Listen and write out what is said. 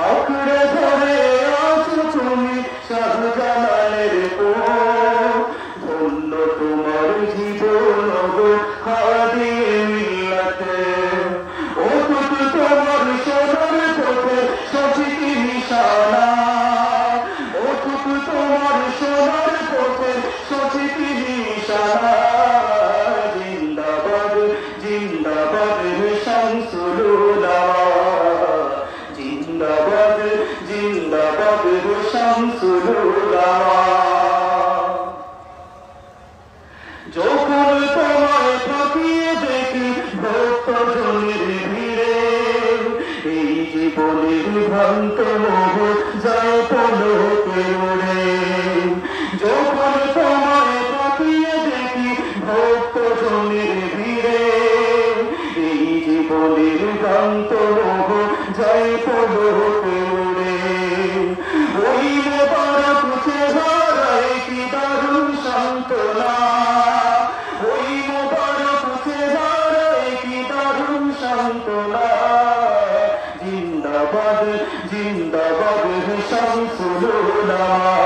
আঁকড়ে ধরে আছো তুমি শাহজালালের কোল। ধন্য তোমার জীবন গো হাদিয়ে মিল্লাতে। অটুট তোমার সোনার পথে সঠিক নিশানা। অটুট তোমার সোনার পথে সঠিক নিশানা। জিন্দাবাদ জিন্দাবাদ শামসুল উলামা। জিন্দাবাদ জিন্দাবাদ শামসুল উলামা। যখন তোমায় তাকিয়ে দেখি ভক্তজনের ভিড়ে, এই জীবনের ভ্রান্ত মোহ যায় পলকে উড়ে। যখন তোমায় তাকিয়ে দেখি ভক্তজনের ভিড়ে, এই জীবনের ভ্রান্ত মোহ যায় পলকে উড়ে। ওই মোবারক চেহারায় কি দারুণ সান্ত্বনা। ওই মোবারক চেহারায় কি দারুণ সান্ত্বনা। জিন্দাবাদ জিন্দাবাদ শামসুল উলামা।